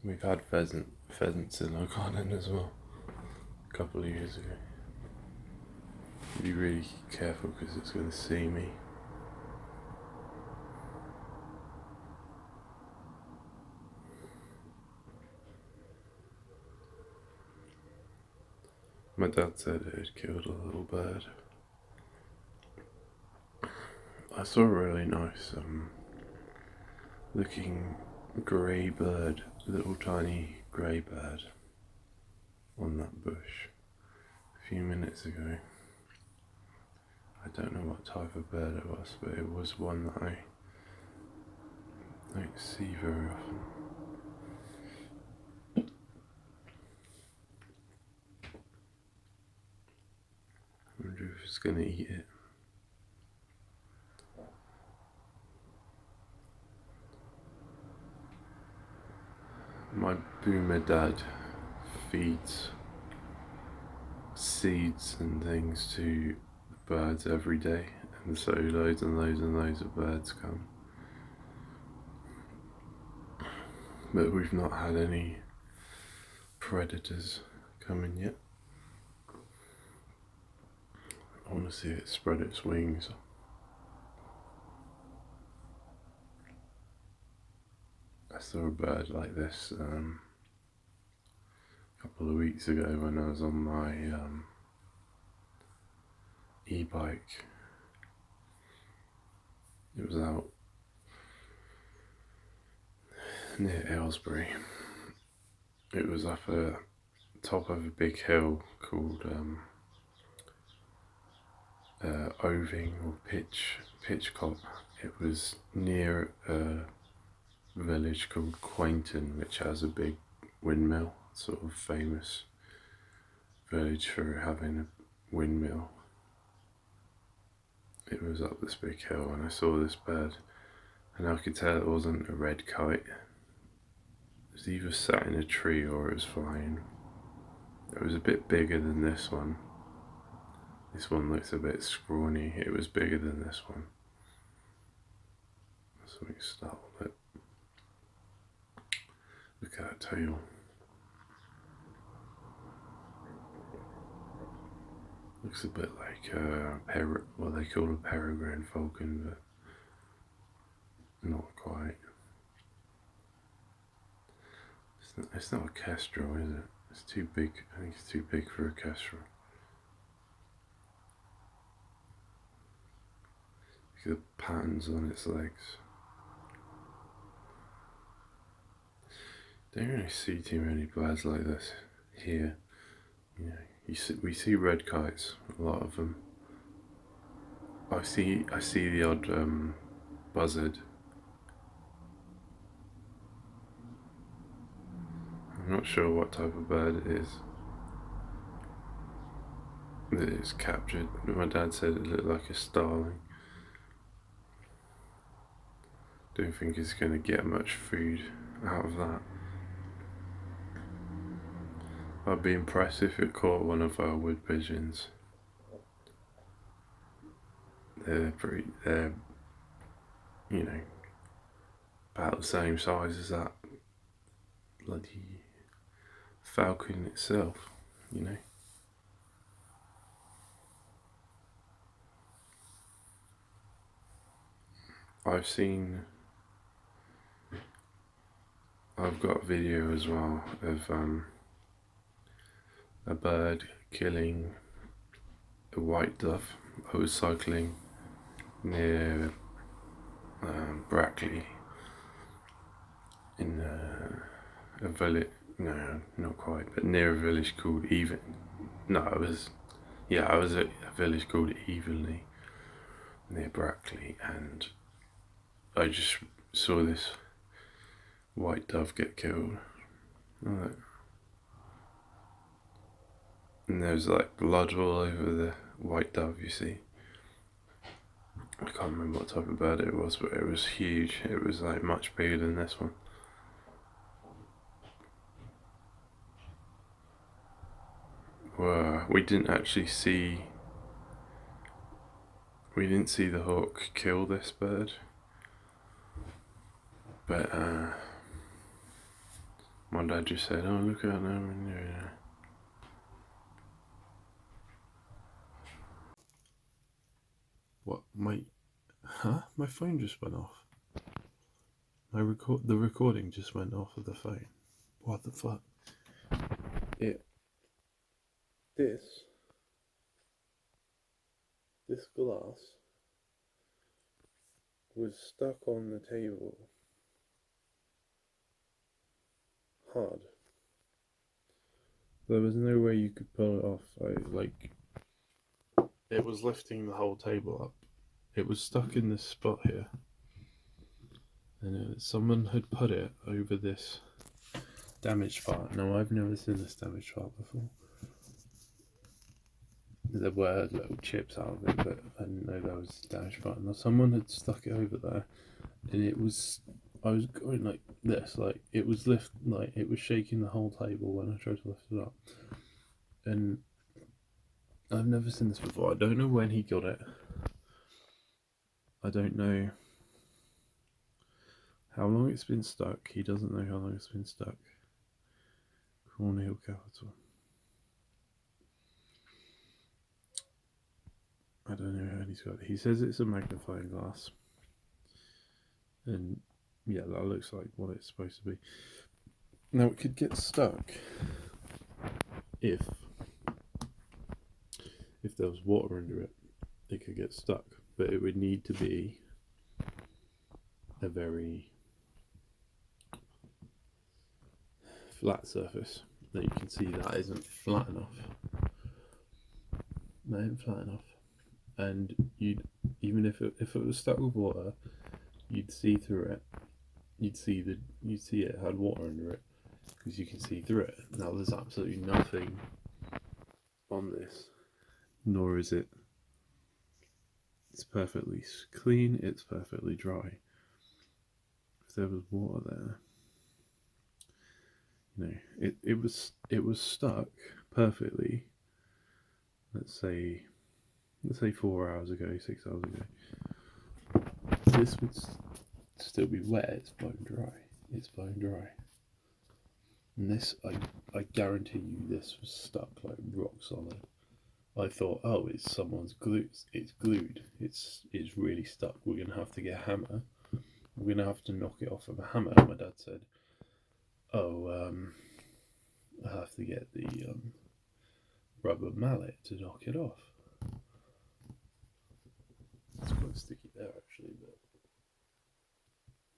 We've had pheasants in our garden as well a couple of years ago. Be really careful because it's going to see me. My dad said it had killed a little bird. I saw a really nice looking grey bird, little tiny grey bird on that bush a few minutes ago. I don't know what type of bird it was, but it was one that I don't see very often. I wonder if it's going to eat it. My boomer dad feeds seeds and things to the birds every day, and so loads and loads and loads of birds come. But we've not had any predators coming yet. I want to see it spread its wings. I saw a bird like this a couple of weeks ago when I was on my e-bike. It was out near Aylesbury. It was up a top of a big hill called Oving or Pitchcop. It was near a village called Quainton, which has a big windmill, sort of famous village for having a windmill. It was up this big hill and I saw this bird, and I could tell it wasn't a red kite. It was either sat in a tree or it was flying. It was a bit bigger than this one. This one looks a bit scrawny. It was bigger than this one. So we can start with it. Look at that tail. Looks a bit like what they call a peregrine falcon, but not quite. It's not a kestrel, is it? It's too big. I think it's too big for a kestrel. Look at the patterns on its legs. Don't really see too many birds like this here. You know, we see red kites, a lot of them. I see the odd buzzard. I'm not sure what type of bird it is that it's captured. My dad said it looked like a starling. Don't think it's going to get much food out of that. I'd be impressed if it caught one of our wood pigeons. They're you know, about the same size as that bloody falcon itself, you know. I've got a video as well of a bird killing a white dove. I was cycling near Brackley in a village, no, not quite, but near a village called I was at a village called Evenley near Brackley, and I just saw this white dove get killed. Right. And there was like blood all over the white dove, you see. I can't remember what type of bird it was, but it was huge. It was like much bigger than this one. We didn't see the hawk kill this bird, but My dad just said, "Oh, look at that." What? My phone just went off. The recording just went off of the phone. What the fuck? This glass was stuck on the table hard. There was no way you could pull it off. It was lifting the whole table up. It was stuck in this spot here, and someone had put it over this damaged part. Now, I've never seen this damaged part before. There were little chips out of it, but I didn't know there was a damaged part. Now, someone had stuck it over there, and I was going like this, like it was it was shaking the whole table when I tried to lift it up. And I've never seen this before. I don't know when he got it. I don't know how long it's been stuck. He doesn't know how long it's been stuck. Cornhill Capital. I don't know how he's got it. He says it's a magnifying glass. And yeah, that looks like what it's supposed to be. Now, it could get stuck if there was water under it. It could get stuck, but it would need to be a very flat surface that you can see that isn't flat enough. That isn't flat enough. And even if it was stuck with water, you'd see through it. You'd see it had water under it, because you can see through it. Now, there's absolutely nothing on this, nor is it. It's perfectly clean. It's perfectly dry. If there was water there, it was stuck perfectly. Let's say 4 hours ago, 6 hours ago. This would still be wet. It's bone dry. It's bone dry. And this, I guarantee you, this was stuck like rock solid. I thought, oh, it's someone's glue. It's glued. It's really stuck. We're gonna have to get a hammer. We're gonna have to knock it off with a hammer. My dad said, oh, I have to get the rubber mallet to knock it off. It's quite sticky there, actually, but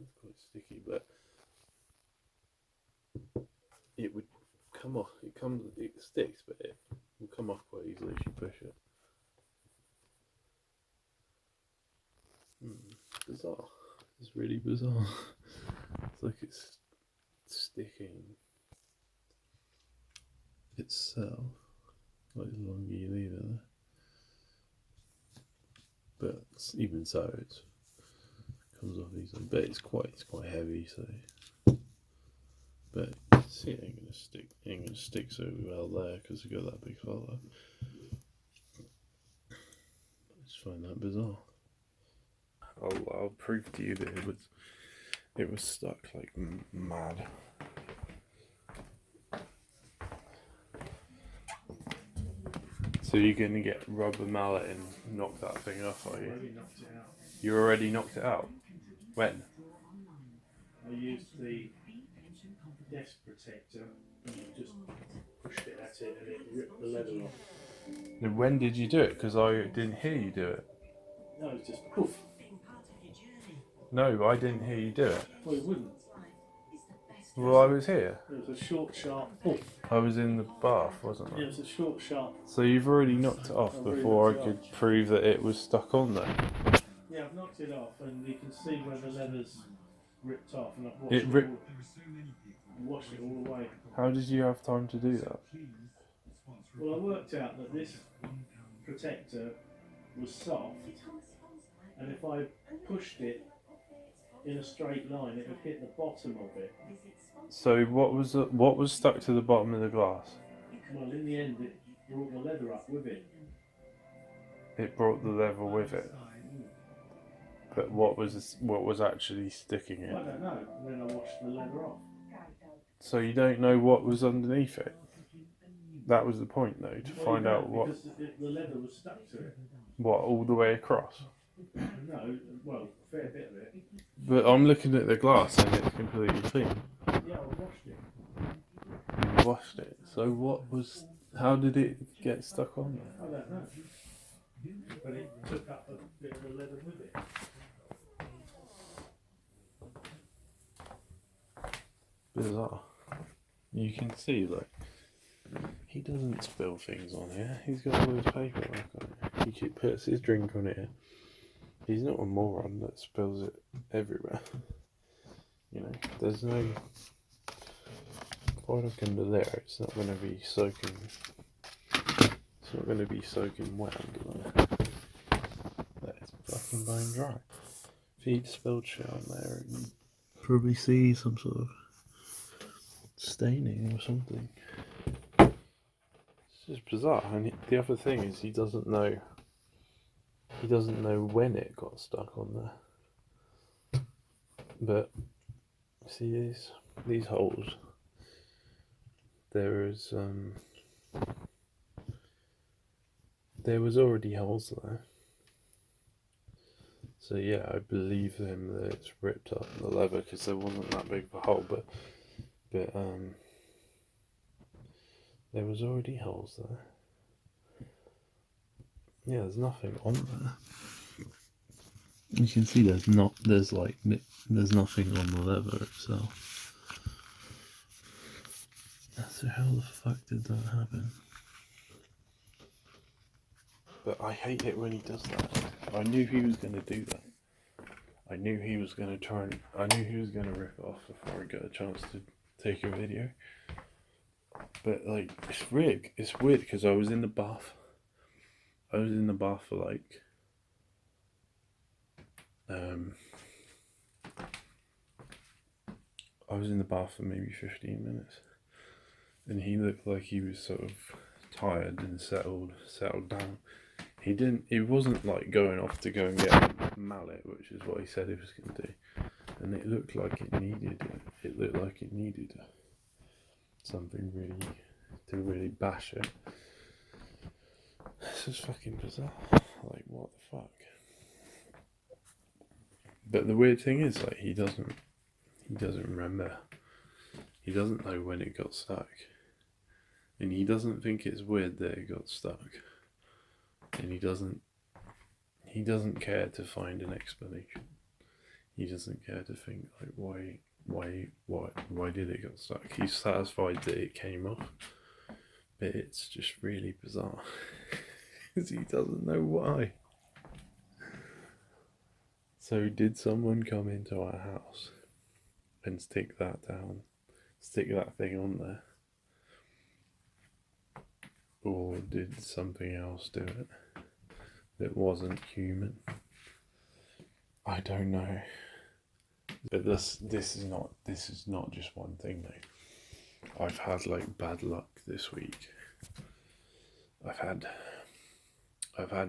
it's quite sticky. But it would come off. It sticks, but it will come off quite easily if you push it. Bizarre. It's really bizarre. It's like it's sticking itself, like the longer you leave it there. But even so, it comes off easily. But it's quite heavy, so. But see, it ain't gonna stick so well there because we got that big fella. I just find that bizarre. I'll prove to you that it was stuck like mad. So you're gonna get rubber mallet and knock that thing off, are you? I already knocked it out. You already knocked it out? When? I used the desk protector and just pushed it at it and it ripped the leather off. Now, when did you do it? Because I didn't hear you do it. No, it's just poof. No, I didn't hear you do it. Well, it wouldn't. Well, I was here. It was a short, sharp poof. I was in the bath, wasn't I? It was a short, sharp. So you've already knocked it off before I could prove that it was stuck on there. Yeah, I've knocked it off and you can see where the leather's ripped off and I've washed it all away. How did you have time to do that? Well, I worked out that this protector was soft and if I pushed it in a straight line it would hit the bottom of it. So what was stuck to the bottom of the glass? Well, in the end it brought the leather up with it. It brought the leather with it. But what was actually sticking it? I don't know. And then I washed the leather off. So you don't know what was underneath it? That was the point, though, to find out what... Because the leather was stuck to it. What, all the way across? No, well, a fair bit of it. But I'm looking at the glass and it's completely clean. Yeah, I washed it. You washed it. So what was... How did it get stuck on there? I don't know. But it took up a bit of the leather with it. Bizarre. You can see, like, he doesn't spill things on here. He's got all his paperwork on it. He puts his drink on it. He's not a moron that spills it everywhere. You know, there's no... If I look under there, it's not going to be soaking... It's not going to be soaking wet under there. It's fucking bone dry. If he'd spilled shit on there, you'd probably see some sort of staining or something. It's just bizarre. And the other thing is, he doesn't know when it got stuck on there. But see these holes. There was already holes there. So yeah, I believe him that it's ripped up the leather because there wasn't that big of a hole, but there was already holes there. Yeah, there's nothing on there. You can see there's nothing on the leather itself. So how the fuck did that happen? But I hate it when he does that. I knew he was going to do that. I knew he was going to rip it off before I got a chance to take a video. But like, it's weird because I was in the bath. I was in the bath for like I was in the bath for maybe 15 minutes, and he looked like he was sort of tired and settled down. He wasn't like going off to go and get a mallet, which is what he said he was going to do, and it looked like it needed something really bash it. This is fucking bizarre. Like, what the fuck? But the weird thing is, like, he doesn't remember. He doesn't know when it got stuck, and he doesn't think it's weird that it got stuck, and he doesn't care to find an explanation. He doesn't care to think like why did it get stuck. He's satisfied that it came off, but it's just really bizarre because he doesn't know why. So did someone come into our house and stick that thing on there? Or did something else do it that wasn't human? I don't know. But this is not just one thing though. I've had like bad luck this week. I've had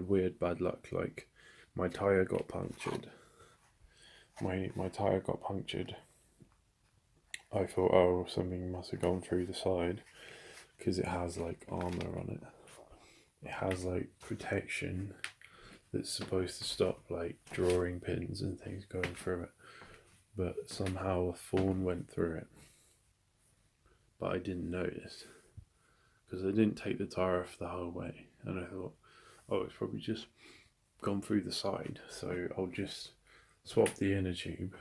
weird bad luck, like my tyre got punctured. My tyre got punctured. I thought, oh, something must have gone through the side, because it has like armour on it. It has like protection that's supposed to stop like drawing pins and things going through it. But somehow a thorn went through it. But I didn't notice, because I didn't take the tyre off the whole way. And I thought, oh, it's probably just gone through the side, so I'll just swap the inner tube.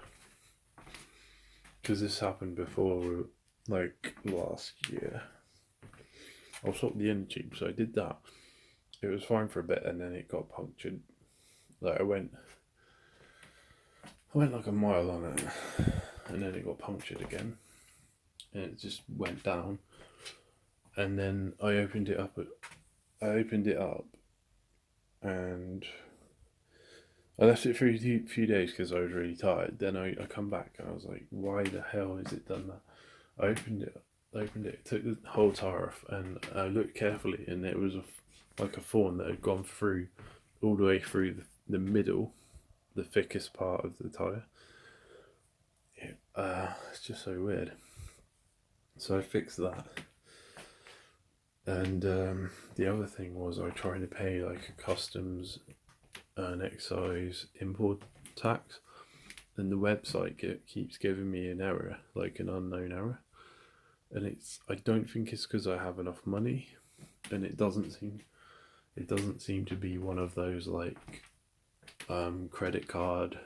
Because this happened before, like last year. I'll swap the inner tube, so I did that. It was fine for a bit, and then it got punctured. Like I went like a mile on it, and then it got punctured again, and it just went down. And then I opened it up, and I left it for a few days because I was really tired. Then I come back and I was like, why the hell has it done that? I opened it, took the whole tire off, and I looked carefully, and it was like a thorn that had gone through all the way through the middle, the thickest part of the tire. It's just so weird. So I fixed that. And the other thing was I tried to pay like a customs and excise import tax, and the website keeps giving me an error, like an unknown error. And I don't think it's because I have enough money, and it doesn't seem to be one of those like credit card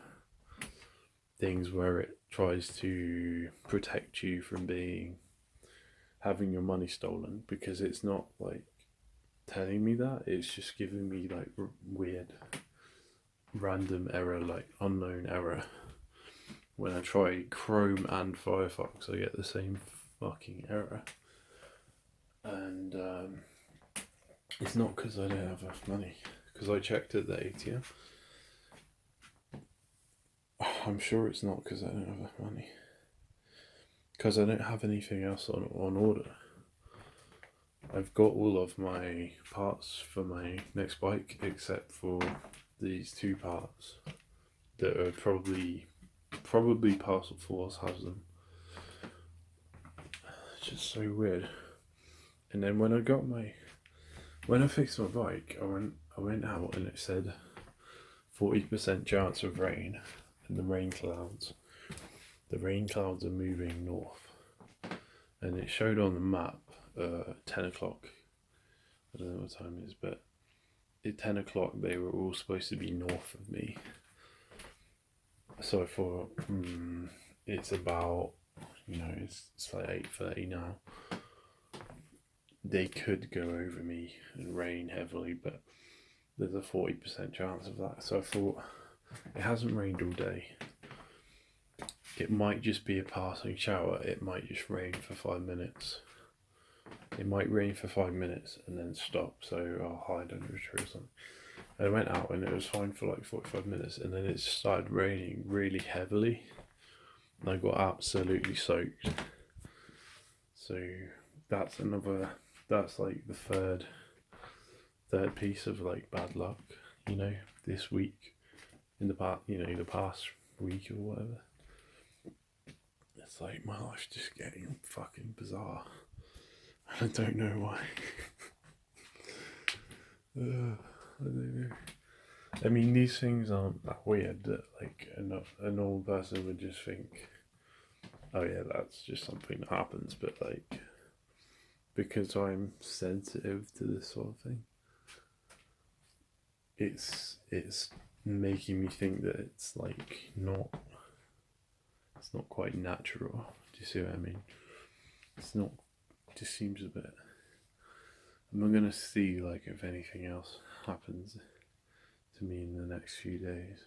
things where it tries to protect you from having your money stolen, because it's not like telling me that. It's just giving me like weird random error, like unknown error. When I try Chrome and Firefox, I get the same fucking error. And it's not because I don't have enough money, because I checked at the ATM. I'm sure it's not because I don't have enough money, because I don't have anything else on order. I've got all of my parts for my next bike except for these two parts that are probably Parcel Force has them. It's just so weird. And then when I fixed my bike, I went out and it said 40% chance of rain, and the rain clouds are moving north, and it showed on the map 10 o'clock. I don't know what time it is, but at 10 o'clock they were all supposed to be north of me. So I thought, it's about, it's like 8:30 now. They could go over me and rain heavily, but there's a 40% chance of that. So I thought, it hasn't rained all day. It might just be a passing shower. It might just rain for 5 minutes. It might rain for 5 minutes and then stop, so I'll hide under a tree or something. And I went out and it was fine for like 45 minutes, and then it started raining really heavily, and I got absolutely soaked. So that's like the third piece of like bad luck, this week, in the past week or whatever. It's like my life's just getting fucking bizarre. I don't know why. I don't know. I mean, these things aren't that weird that like a normal person would just think, oh yeah, that's just something that happens. But like, because I'm sensitive to this sort of thing, it's making me think that it's like not quite natural. Do you see what I mean? It's not. It just seems a bit. I'm gonna see like if anything else happens to me in the next few days.